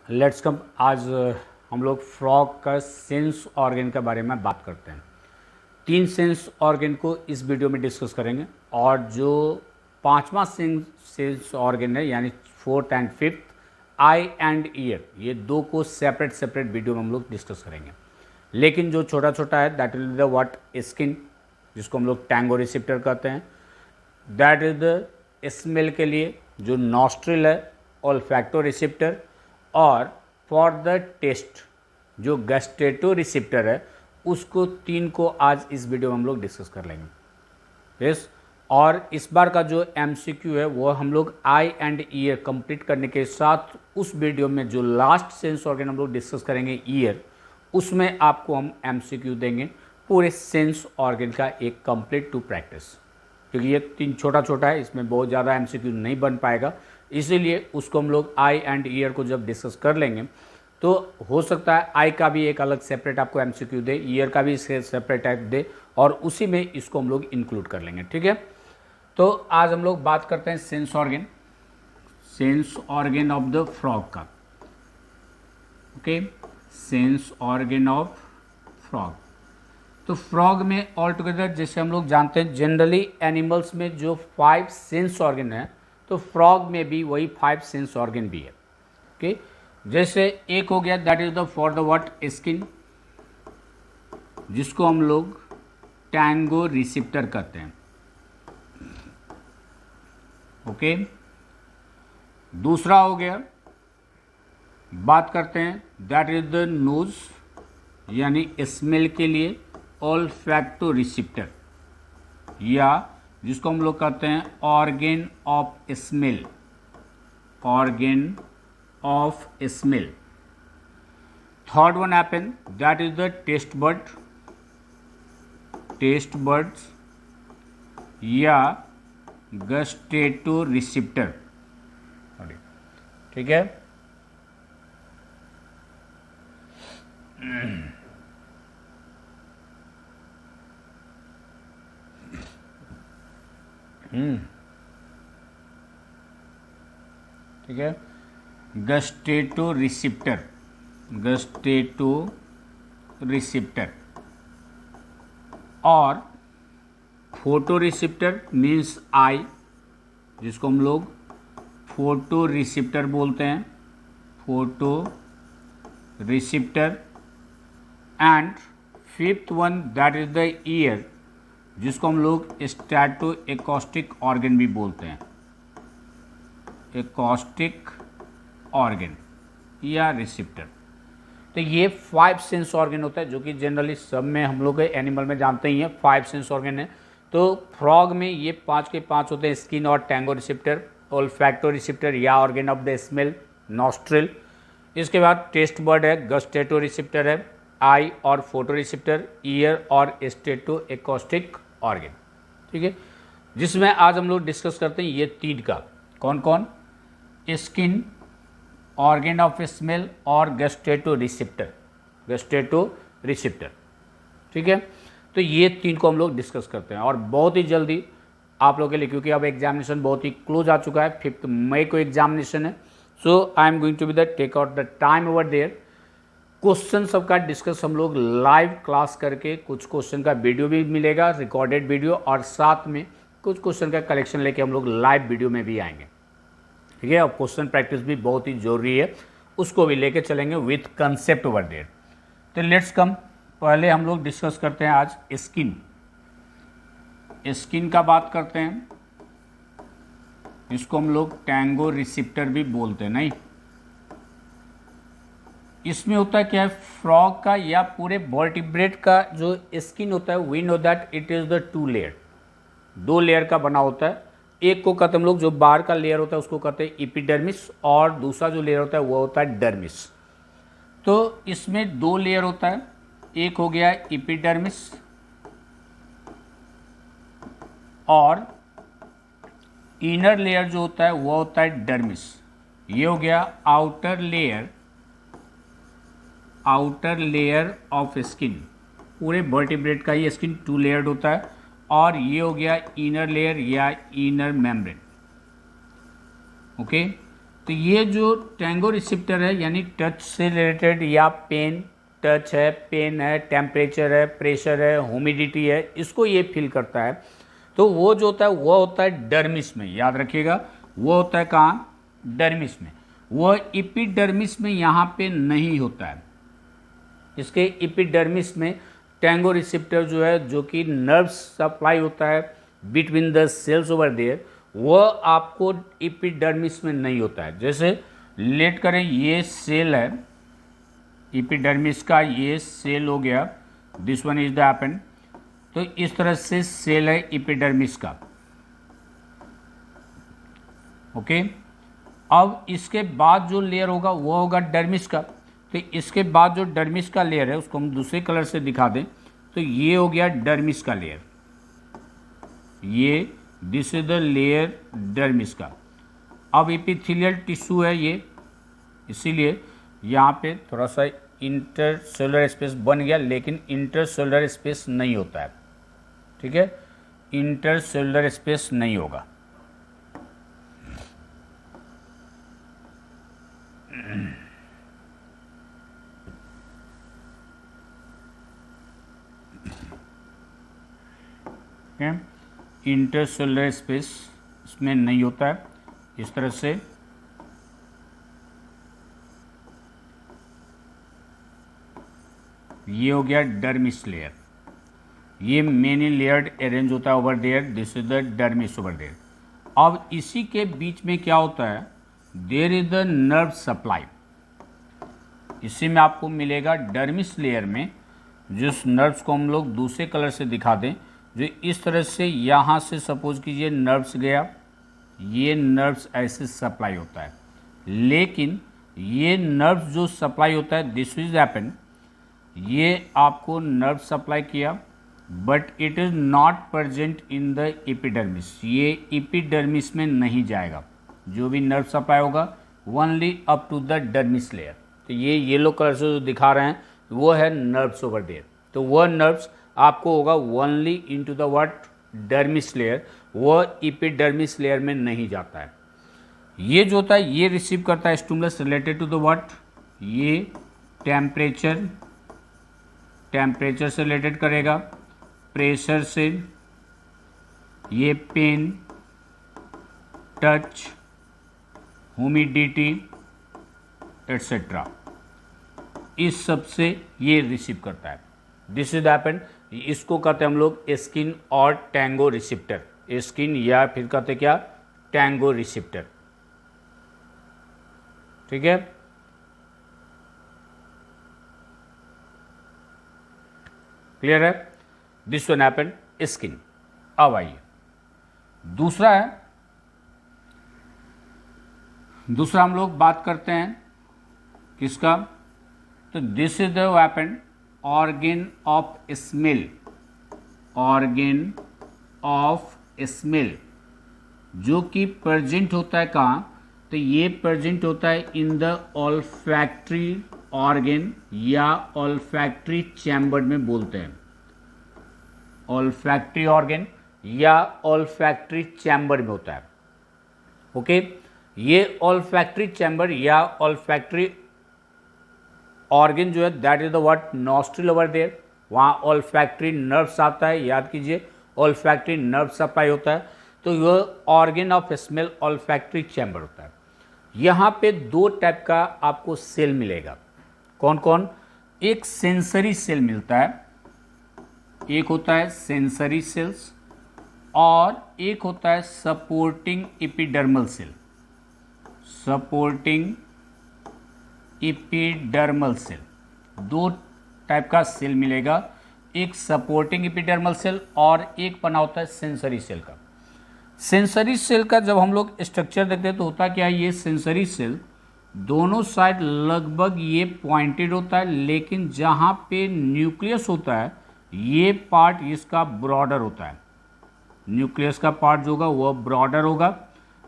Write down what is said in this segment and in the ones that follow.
Let's come. आज हम लोग फ्रॉग का सेंस ऑर्गन के बारे में बात करते हैं। 3 सेंस ऑर्गन को इस वीडियो में डिस्कस करेंगे और जो 5वां सेंस ऑर्गन है यानी 4th and 5th I and year, ये 2 को सेपरेट वीडियो में हम लोग डिस्कस करेंगे। लेकिन जो छोटा छोटा है that will be the what skin, जिसको हम लोग टैंगो रिसेप्टर कहते हैं। दैट इज द स्मेल के लिए जो नॉस्ट्रिल है ओल्फैक्टो रिसेप्टर, और फॉर द टेस्ट जो गस्टेटो रिसेप्टर है उसको 3 को आज इस वीडियो में हम लोग डिस्कस कर लेंगे। यस, और इस बार का जो MCQ है वो हम लोग आई एंड ईयर कंप्लीट करने के साथ उस वीडियो में जो लास्ट सेंस ऑर्गन हम लोग डिस्कस करेंगे ईयर, उसमें आपको हम MCQ देंगे पूरे सेंस ऑर्गन का एक कंप्लीट टू प्रैक्टिस। क्योंकि ये 3 छोटा छोटा है, इसमें बहुत ज़्यादा MCQ नहीं बन पाएगा, इसीलिए उसको हम लोग आई एंड ईयर को जब डिस्कस कर लेंगे तो हो सकता है आई का भी एक अलग सेपरेट आपको MCQ दे, ईयर का भी सेपरेट टाइप दे, और उसी में इसको हम लोग इंक्लूड कर लेंगे। ठीक है, तो आज हम लोग बात करते हैं sense organ of the frog का। Okay, sense organ of frog. तो फ्रॉग में ऑल टुगेदर जैसे हम लोग जानते हैं जनरली एनिमल्स में जो 5 सेंस ऑर्गन है, तो फ्रॉग में भी वही 5 सेंस ऑर्गन भी है। ओके, जैसे एक हो गया that is the for the what skin, जिसको हम लोग टैंगो रिसेप्टर कहते हैं। ओके, दूसरा हो गया, बात करते हैं दैट इज द नोज यानी स्मेल के लिए ओल्फैक्टो रिसेप्टर, या जिसको हम लोग कहते हैं organ of smell, organ of smell. Third one happen that is the taste buds या गस्टेटो रिसेप्टर। ठीक है, ठीक है, गस्टेटो रिसेप्टर और फोटो रिसेप्टर मीन्स आई, जिसको हम लोग फोटो रिसेप्टर बोलते हैं, photo receptor. And 5th one that is the year, जिसको हम लोग स्टैटो एकॉस्टिक ऑर्गन भी बोलते हैं, एकॉस्टिक ऑर्गन या रिसेप्टर। तो ये 5 सेंस ऑर्गन होता है जो कि जनरली सब में हम लोग एनिमल में जानते ही हैं 5 सेंस ऑर्गन है। तो फ्रॉग में ये 5 के 5 होते हैं, स्किन और टैंगो रिसेप्टर, ओल्फैक्टो रिसेप्टर या organ of the smell nostril. इसके बाद टेस्ट बर्ड है, गस्टेटो रिसेप्टर है, आई और फोटो रिसेप्टर, ईयर और स्टेटो एकॉस्टिक ऑर्गन। ठीक है, जिसमें आज हम लोग डिस्कस करते हैं ये 3 का, कौन कौन, स्किन, ऑर्गन ऑफ स्मेल और गस्टेटो रिसेप्टर। ठीक है, तो ये 3 को हम लोग डिस्कस करते हैं और बहुत ही जल्दी आप लोगों के लिए, क्योंकि अब एग्जामिनेशन बहुत ही क्लोज आ चुका है, 5 मई को एग्जामिनेशन है। So I am going to be the take out the time over there. Question सबका डिस्कस हम लोग लाइव क्लास करके, कुछ क्वेश्चन का वीडियो भी मिलेगा, रिकॉर्डेड वीडियो, और साथ में कुछ क्वेश्चन का कलेक्शन लेके हम लोग लाइव वीडियो में भी आएंगे। ठीक है, और क्वेश्चन प्रैक्टिस भी बहुत ही जरूरी है, उसको भी लेके चलेंगे विथ कंसेप्ट ओवर देयर। तो लेट्स कम, पहले हम लोग डिस्कस करते हैं आज स्किन का बात करते हैं, इसको हम लोग टैंगो रिसेप्टर भी बोलते हैं। नहीं, इसमें होता है क्या है, फ्रॉग का या पूरे वर्टिब्रेट का जो स्किन होता है, we know that it is the 2 layer, 2 layer का बना होता है। एक को कहते हैं हम लोग, जो बाहर का लेयर होता है उसको कहते हैं एपिडर्मिस, और दूसरा जो लेयर होता है वो होता है डर्मिस। तो इसमें 2 लेयर होता है, एक हो गया एपिडर्मिस और इनर लेयर जो होता है वो होता है डर्मिस। ये हो गया आउटर लेयर ऑफ स्किन, पूरे वर्टिब्रेट का ये स्किन 2 लेयर्ड होता है, और ये हो गया इनर लेयर या इनर मेम्ब्रेन। ओके, तो ये जो टेंगो रिसेप्टर है यानी टच से रिलेटेड या पेन, टच है, पेन है, टेम्परेचर है, प्रेशर है, ह्यूमिडिटी है, इसको ये फील करता है। तो वो जो होता है वो होता है डर्मिस में, याद रखिएगा वो होता है कहाँ, डर्मिस में। वो एपिडर्मिस में यहाँ पे नहीं होता है। इसके एपिडर्मिस में टेंगो रिसेप्टर जो है, जो कि नर्व सप्लाई होता है between the cells over there, वो आपको एपिडर्मिस में नहीं होता है। जैसे लेट करें ये सेल है एपिडर्मिस का, ये सेल हो गया, this one is the append. तो इस तरह से सेल है एपिडर्मिस का, ओके। अब इसके बाद जो लेयर होगा वो होगा डर्मिस का। तो इसके बाद जो डर्मिस का लेयर है उसको हम दूसरे कलर से दिखा दें, तो ये हो गया डर्मिस का लेयर, ये this is the layer dermis का। अब एपिथेलियल टिश्यू है ये, इसीलिए यहाँ पे थोड़ा सा इंटरसेलुलर स्पेस बन गया, लेकिन इंटरसेलुलर स्पेस नहीं होता है, ठीक है, इंटरसेलुलर स्पेस नहीं होगा। इंटरसेलुलर स्पेस इसमें नहीं होता है। इस तरह से ये हो गया डर्मिस लेयर, ये मेनी लेयर्ड अरेंज होता है over there, this is the dermis over there. अब इसी के बीच में क्या होता है, there is the nerve supply. इसी में आपको मिलेगा डर्मिस लेयर में, जिस नर्व्स को हम लोग दूसरे कलर से दिखा दें, जो इस तरह से यहाँ से सपोज कीजिए नर्व्स गया, ये नर्व्स ऐसे सप्लाई होता है। लेकिन ये नर्व्स जो सप्लाई होता है, दिस इज हैपन, ये आपको नर्व सप्लाई किया, but it is not present in the epidermis, ये एपिडर्मिस में नहीं जाएगा। जो भी नर्व सप्लाई होगा only up to the dermis layer. तो ये येलो कलर से जो दिखा रहे हैं वो है नर्व्स ओवर देयर। तो वह नर्व्स आपको होगा only into the what, dermis layer, वो एपिडर्मिस लेयर में नहीं जाता है। ये जो होता है ये रिसीव करता है stimulus related to the what, ये टेम्परेचर से रिलेटेड करेगा, प्रेशर से, ये पेन, टच, ह्यूमिडिटी एट्सेट्रा, इस सब से ये रिसीव करता है। दिस इज हैपेंड, इसको कहते हैं हम लोग स्किन और टेंगो रिसेप्टर, स्किन या फिर कहते क्या, टेंगो रिसेप्टर, ठीक है। क्लियर है, दिस वन हैपेंड स्किन। अब आइए दूसरा है, दूसरा हम लोग बात करते हैं किसका, तो this is the happened organ of smell, organ of smell, जो कि प्रेजेंट होता है कहाँ, तो ये प्रेजेंट होता है इन द ऑल्फैक्टरी ऑर्गन या ऑल्फैक्टरी चैम्बर में बोलते हैं, ऑल्फैक्टरी ऑर्गन या ऑल्फैक्टरी चैम्बर में होता है, ओके। ये ऑल्फैक्टरी चैम्बर या ऑल्फैक्टरी ऑर्गन जो है that is the what, nostril over there, वहाँ ऑल्फैक्टरी नर्व्स आता है, याद कीजिए ऑल्फैक्टरी नर्व सप्लाई होता है। तो यह organ of smell olfactory chamber होता है। यहाँ पे दो टाइप का आपको सेल मिलेगा, कौन कौन, एक सेंसरी सेल मिलता है, एक होता है सेंसरी सेल्स और एक होता है supporting epidermal cell, supporting epidermal cell. दो टाइप का सेल मिलेगा, एक सपोर्टिंग एपिडर्मल सेल और एक बना होता है सेंसरी सेल का। सेंसरी सेल का जब हम लोग स्ट्रक्चर देखते हैं तो होता क्या है, ये सेंसरी सेल दोनों साइड लगभग ये पॉइंटेड होता है, लेकिन जहाँ पे न्यूक्लियस होता है ये पार्ट इसका ब्रॉडर होता है, न्यूक्लियस का पार्ट जो होगा वो ब्रॉडर होगा।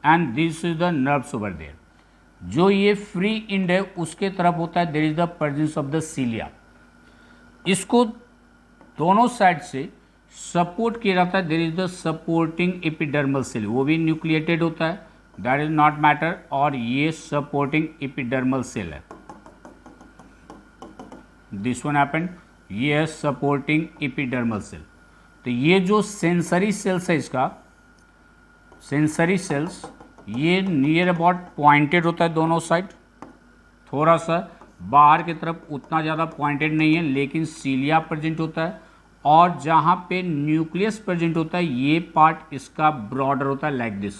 And this is the nerves over there. जो ये फ्री एंड है उसके तरफ होता है there is the presence of the cilia. इसको दोनों साइड से सपोर्ट किया जाता है, there is the supporting epidermal cell, वो भी न्यूक्लिएटेड होता है, दैट इज नॉट मैटर, और ये सपोर्टिंग एपिडर्मल सेल है, दिस वन हैपेंड, ये है सपोर्टिंग एपिडर्मल सेल। तो ये जो सेंसरी सेल्स है इसका, सेंसरी सेल्स ये नियर अबाउट पॉइंटेड होता है दोनों साइड, थोड़ा सा बाहर की तरफ उतना ज़्यादा पॉइंटेड नहीं है, लेकिन सीलिया प्रेजेंट होता है, और जहाँ पे न्यूक्लियस प्रेजेंट होता है ये पार्ट इसका ब्रॉडर होता है, लाइक दिस,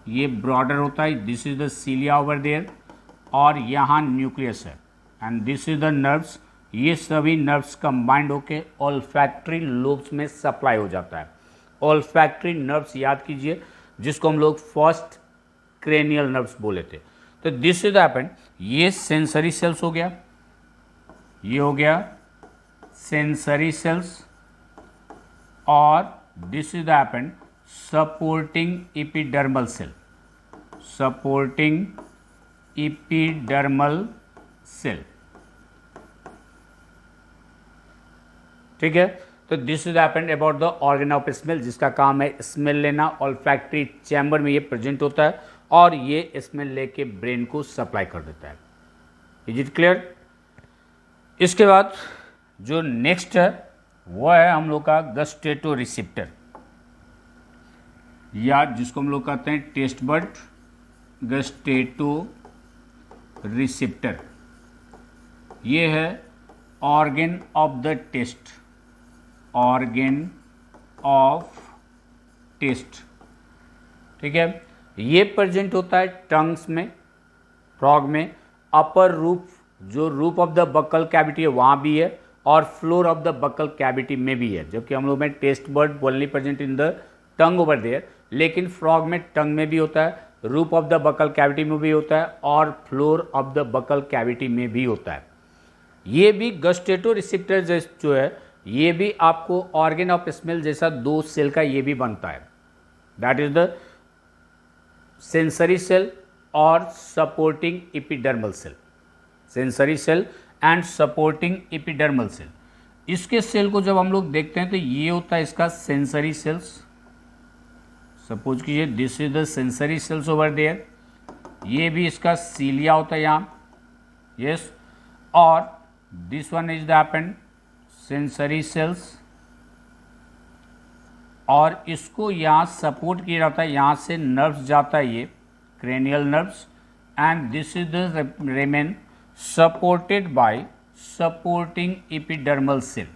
ये ब्रॉडर होता है, this is the cilia over there, और यहाँ न्यूक्लियस है, and this is the nerves. ये सभी नर्व्स कंबाइंड होके ऑल्फैक्टरी लोब्स में सप्लाई हो जाता है। ऑल्फैक्टरी नर्व्स याद कीजिए, जिसको हम लोग फर्स्ट क्रेनियल नर्व्स बोले थे। तो दिस इज हैपेंड, ये सेंसरी सेल्स हो गया, ये हो गया सेंसरी सेल्स, और this is happened supporting epidermal cell, supporting epidermal cell, ठीक है। तो this is happened about the organ of smell, जिसका काम है स्मेल लेना, ऑल्फैक्टरी चैम्बर में ये प्रेजेंट होता है, और ये स्मेल लेके ब्रेन को सप्लाई कर देता है। Is it clear? इसके बाद जो नेक्स्ट है वो है हम लोग का गस्टेटो रिसेप्टर, या जिसको हम लोग कहते हैं टेस्ट बड गस्टेटो रिसेप्टर। ये है organ of the taste, organ of taste, ठीक है। ये प्रेजेंट होता है टंग्स में, फ्रॉग में, अपर रूफ, जो roof of the buccal cavity है वहाँ भी है, और floor of the buccal cavity में भी है, जबकि हम लोग में taste bird only present in the tongue over there, लेकिन फ्रॉग में टंग में भी होता है, roof of the buccal cavity में भी होता है, और floor of the buccal cavity में भी होता है। ये भी गस्टेटो रिसेप्टर जो है, ये भी आपको ऑर्गन ऑफ स्मेल जैसा दो सेल का ये भी बनता है, that is the sensory cell और supporting epidermal cell, sensory cell and supporting epidermal cell. इसके सेल को जब हम लोग देखते हैं तो ये होता है इसका सेंसरी सेल्स, सपोज कीजिए this is the sensory cells over there, ये भी इसका सीलिया होता है यहाँ, यस, और this one is the happened sensory cells, और इसको यहाँ सपोर्ट किया जाता है, यहाँ से नर्व्स जाता है, ये cranial nerves, and this is the remain supported by supporting epidermal cell.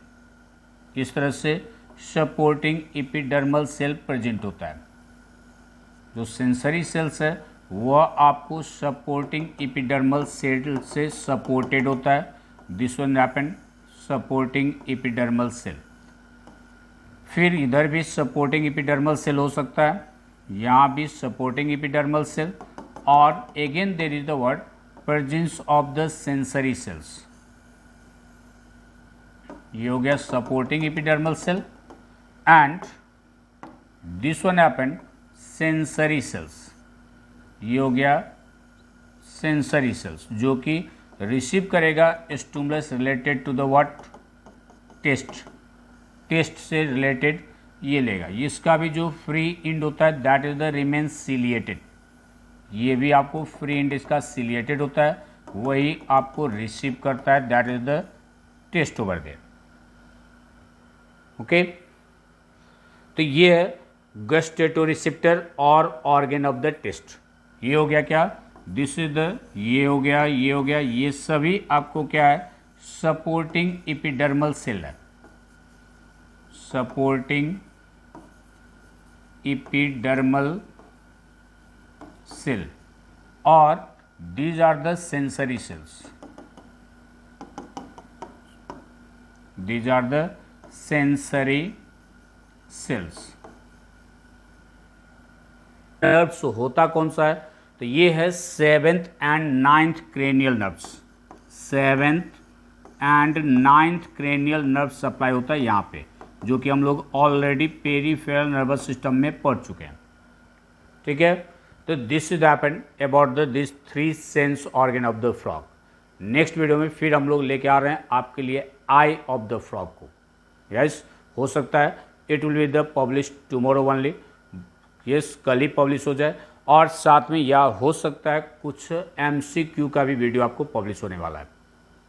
इस तरह से सपोर्टिंग एपिडर्मल सेल प्रेजेंट होता है। जो सेंसरी सेल्स है वह आपको सपोर्टिंग एपिडर्मल सेल से सपोर्टेड होता है, this one happened supporting epidermal cell. फिर इधर भी सपोर्टिंग एपिडर्मल सेल हो सकता है, यहाँ भी सपोर्टिंग एपिडर्मल सेल, और again there is the word presence of the sensory cells. ये हो गया supporting epidermal cell, and this one happened sensory cells. ये हो गया सेंसरी सेल्स, जो कि रिसीव करेगा stimulus related to the what, taste, taste से रिलेटेड ये लेगा। इसका भी जो फ्री इंड होता है that is the remain ciliated, ये भी आपको फ्री इंड इसका सीलिएटेड होता है, वही आपको रिसीव करता है, that is the taste over there, okay. तो ये है गस्टेटोरिसेप्टर और ऑर्गन ऑफ द टेस्ट। ये हो गया क्या, दिस इज द, ये हो गया, ये हो गया, ये सभी आपको क्या है, सपोर्टिंग एपिडर्मल सेल है, सपोर्टिंग एपिडर्मल सेल, और these are the sensory cells, these are the sensory cells. Nerves होता कौन सा है, तो ये है 7th and 9th cranial nerves, 7th and 9th cranial nerve supply होता है यहाँ पे, जो कि हम लोग ऑलरेडी पेरिफेरल नर्वस सिस्टम में पढ़ चुके हैं, ठीक है। तो this is happened about the this 3 sense organ of the frog. Next video में फिर हम लोग लेके आ रहे हैं आपके लिए आई ऑफ द फ्रॉग को, यस, हो सकता है it will be the publish tomorrow only, yes, कल ही पब्लिश हो जाए, और साथ में या हो सकता है कुछ MCQ का भी वीडियो आपको पब्लिश होने वाला है।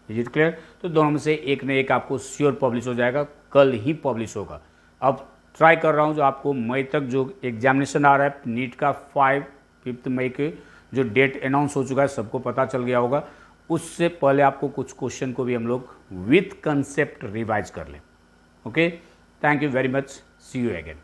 Is it clear? तो दोनों में से एक न एक आपको श्योर पब्लिश हो जाएगा, कल ही पब्लिश होगा। अब ट्राई कर रहा हूँ जो आपको मई तक जो एग्जामिनेशन आ रहा है नीट का 5 मई के जो डेट अनाउंस हो चुका है, सबको पता चल गया होगा। उससे पहले आपको कुछ क्वेश्चन को भी हम लोग विथ कंसेप्ट रिवाइज कर लें। Okay, thank you very much, see you again.